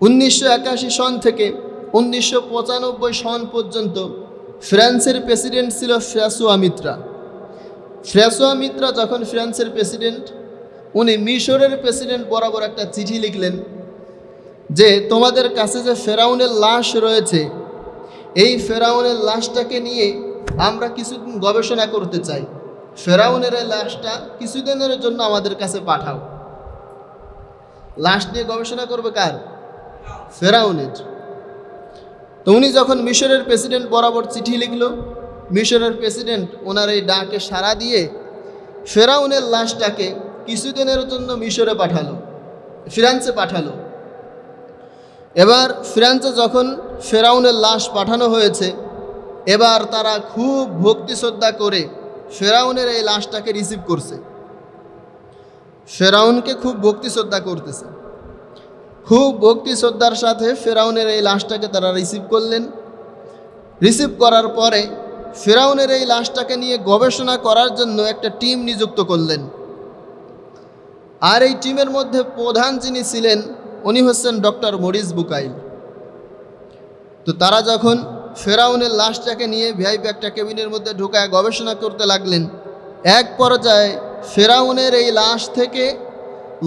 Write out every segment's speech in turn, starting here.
1981 সন থেকে 1995 সন পর্যন্ত ফ্রান্সের প্রেসিডেন্ট ছিল ফ্রাঁসোয়া মিত্রা। ফ্রাঁসোয়া মিত্রা যখন ফ্রান্সের প্রেসিডেন্ট, উনি মিশরের প্রেসিডেন্ট বরাবর একটা চিঠি লিখলেন যে তোমাদের কাছে যে ফেরাউনের লাশ রয়েছে, এই ফেরাউনের লাশটাকে নিয়ে আমরা কিছুদিন গবেষণা করতে চাই। ফেরাউনের এই লাশটা কিছুদিনের জন্য আমাদের কাছে পাঠাও। লাশ নিয়ে গবেষণা করবে কার? ফেরাউনের। তো উনি যখন মিশরের প্রেসিডেন্ট বরাবর চিঠি লিখল, মিশরের প্রেসিডেন্ট ওনার এই ডাকে সাড়া দিয়ে ফেরাউনের লাশটাকে কিছুদিনের জন্য মিশরে পাঠালো, ফ্রান্সে পাঠালো। এবার ফ্রান্সে যখন ফেরাউনের লাশ পাঠানো হয়েছে, এবার তারা খুব ভক্তি শ্রদ্ধা করে ফেরাউনের এই লাশটাকে রিসিভ করছে। ফেরাউনকে খুব ভক্তি শ্রদ্ধা করতেছে। খুব ভক্তি শ্রদ্ধার সাথে ফেরাউনের এই লাশটাকে তারা রিসিভ করলেন। রিসিভ করার পরে ফেরাউনের এই লাশটাকে নিয়ে গবেষণা করার জন্য একটা টিম নিযুক্ত করলেন। আর এই টিমের মধ্যে প্রধান যিনি ছিলেন উনি হচ্ছেন ডক্টর মরিস বুকাইল। তো তারা যখন ফেরাউনের লাশটাকে নিয়ে ভিআইপি একটা কেবিনের মধ্যে ঢুকায় গবেষণা করতে লাগলেন, এক পর্যায়ে ফেরাউনের এই লাশ থেকে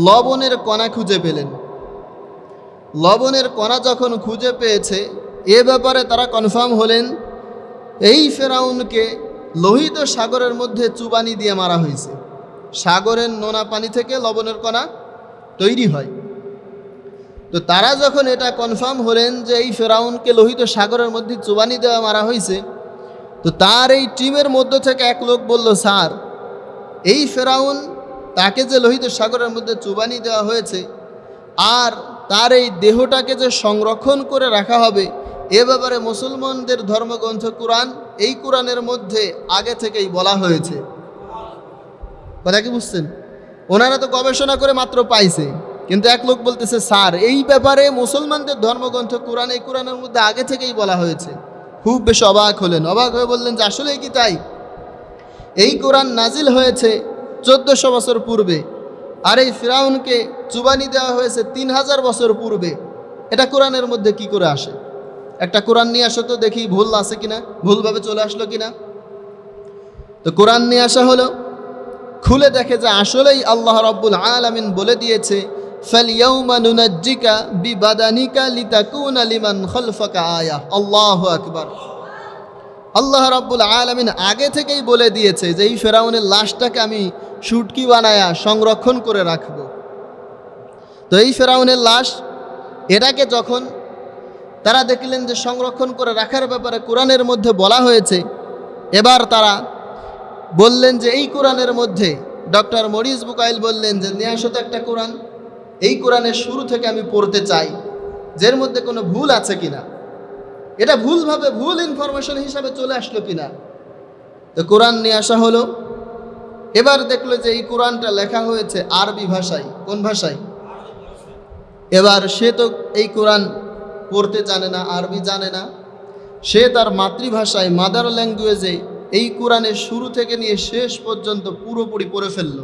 লবণের কণা খুঁজে পেলেন। লবণের কণা যখন খুঁজে পেয়েছে, এ ব্যাপারে তারা কনফার্ম হলেন এই ফেরাউনকে লোহিত সাগরের মধ্যে চুবানি দিয়ে মারা হয়েছে। সাগরের নোনা পানি থেকে লবণের কণা তৈরি হয়। তো তারা যখন এটা কনফার্ম হলেন যে এই ফেরাউনকে লোহিত সাগরের মধ্যে চুবানি দেওয়া মারা হয়েছে, তো তার এই টিমের মধ্য থেকে এক লোক বলল, স্যার, এই ফেরাউন, তাকে যে লোহিত সাগরের মধ্যে চুবানি দেওয়া হয়েছে আর তার এই দেহটাকে যে সংরক্ষণ করে রাখা হবে, এ ব্যাপারে মুসলমানদের ধর্মগ্রন্থ কুরআন, এই কুরআনের মধ্যে আগে থেকেই বলা হয়েছে। কথা কি বুঝছেন? ওনারা তো গবেষণা করে মাত্র পাইছে, কিন্তু এক লোক বলতেছে, স্যার, এই ব্যাপারে মুসলমানদের ধর্মগ্রন্থ কুরআন, এই কুরআনের মধ্যে আগে থেকেই বলা হয়েছে। খুব বেশি অবাক হলেন। অবাক হয়ে বললেন যে আসলেই কি তাই? এই কুরআন নাজিল হয়েছে 1400 বছর পূর্বে, আর এই ফিরাউনকে চুবানি দেওয়া হয়েছে 3000 বছর পূর্বে। এটা কোরআনের মধ্যে কি করে আসে? একটা কোরআন নিয়ে আসো তো দেখি ভুল আছে কিনা, ভুলভাবে চলে আসলো কিনা। তো কোরআন নিয়ে আসা হলো, খুলে দেখে যে আসলেই আল্লাহ রাব্বুল আলামিন বলে দিয়েছে, ফালইয়াউমা নুনাজ্জিকা বিবাদানিকা লিতাকুনা লিমান খালফাকা আয়া। আল্লাহু আকবার। আল্লাহ রাব্বুল আলামিন আগে থেকেই বলে দিয়েছে যে এই ফেরাউনের লাশটাকে আমি শুটকি বানায়া সংরক্ষণ করে রাখব। তো এই ফেরাউনের লাশ, এটাকে যখন তারা দেখলেন যে সংরক্ষণ করে রাখার ব্যাপারে কোরআনের মধ্যে বলা হয়েছে, এবার তারা বললেন যে এই কোরআনের মধ্যে, ডক্টর মরিস বুকাইল বললেন যে নিয়ে আসো তো একটা কোরআন, এই কোরআনের শুরু থেকে আমি পড়তে চাই, যের মধ্যে কোনো ভুল আছে কিনা, এটা ভুলভাবে ভুল ইনফরমেশন হিসাবে চলে আসলো কিনা। তো কোরআন নিয়ে আসা হলো। এবার দেখলো যে এই কোরআনটা লেখা হয়েছে আরবি ভাষায়। কোন ভাষায়? এবার সে তো এই কোরআন পড়তে জানে না, আরবি জানে না। সে তার মাতৃভাষায়, মাদার ল্যাঙ্গুয়েজে এই কোরআনের শুরু থেকে নিয়ে শেষ পর্যন্ত পুরোপুরি পড়ে ফেলল।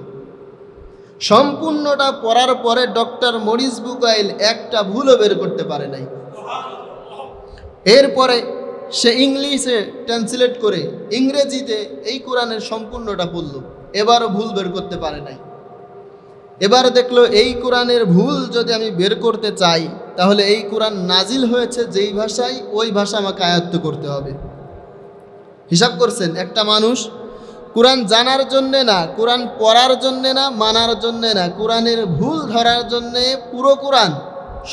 সম্পূর্ণটা পড়ার পরে ডক্টর মরিস বুকাইল একটা ভুলও বের করতে পারে নাই। এরপরে সে ইংলিশে ট্রান্সলেট করে ইংরেজিতে এই কোরআনের সম্পূর্ণটা পড়ল, এবারও ভুল বের করতে পারে নাই। এবার দেখলো এই কোরআনের ভুল যদি আমি বের করতে চাই, তাহলে এই কোরআন নাজিল হয়েছে যেই ভাষায়, ওই ভাষা আমাকে আয়ত্ত করতে হবে। হিসাব করছেন, একটা মানুষ কোরআন জানার জন্যে না, কোরআন পড়ার জন্যে না, মানার জন্যে না, কোরআনের ভুল ধরার জন্যে পুরো কোরআন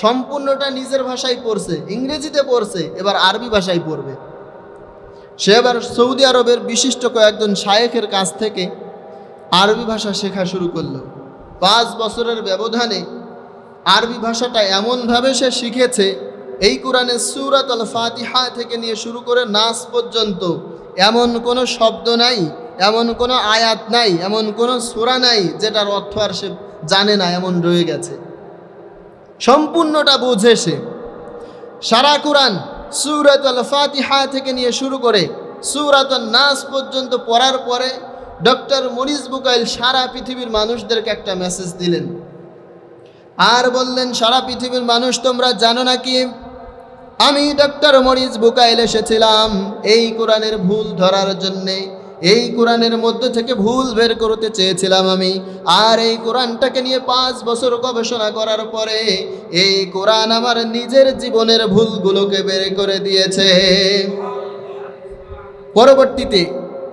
সম্পূর্ণটা নিজের ভাষায় পড়ছে, ইংরেজিতে পড়ছে, এবার আরবি ভাষায় পড়বে। সে এবার সৌদি আরবের বিশিষ্ট কয়েকজন শায়েখের কাছ থেকে আরবি ভাষা শেখা শুরু করলো। 5 বছরের ব্যবধানে আরবি ভাষাটা এমনভাবে সে শিখেছে, এই কোরআনের সূরাত আল ফাতিহা থেকে নিয়ে শুরু করে নাস পর্যন্ত এমন কোনো শব্দ নাই, এমন কোনো আয়াত নাই, এমন কোনো সূরা নাই যেটার অর্থ আর সে জানে না, এমন রয়ে গেছে। সম্পূর্ণটা বুঝে সে। সারা কোরআন সূরাত আল ফাতিহা থেকে নিয়ে শুরু করে সূরাত আন নাস পর্যন্ত পড়ার পরে ডক্টর মরিস বুকাইল সারা পৃথিবীর মানুষদেরকে একটা মেসেজ দিলেন। আর বললেন, সারা পৃথিবীর মানুষ তোমরা জানো নাকি আমি ডক্টর মরিস বুকাইল এসেছিলাম এই কোরআনের ভুল ধরার জন্যে, এই কোরআনের মধ্যে থেকে ভুল বের করতে চেয়েছিলাম আমি। আর এই কোরআনটাকে নিয়ে 5 বছর গবেষণা করার পরে এই কোরআন আমার নিজের জীবনের ভুলগুলোকে বের করে দিয়েছে। পরবর্তীতে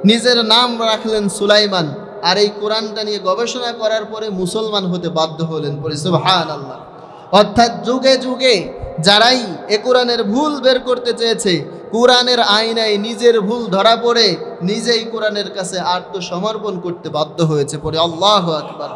নিজের নাম রাখলেন সুলাইমান, আর এই কোরআনটা নিয়ে গবেষণা করার পরে মুসলমান হতে বাধ্য হলেন। পরে সুবহানাল্লাহ। অর্থাৎ যুগে যুগে যারাই এ কোরআনের ভুল বের করতে চেয়েছে, কোরআনের আইনায় নিজের ভুল ধরা পড়ে নিজেই কোরআনের কাছে আত্মসমর্পণ করতে বাধ্য হয়েছে। পরে আল্লাহু আকবার।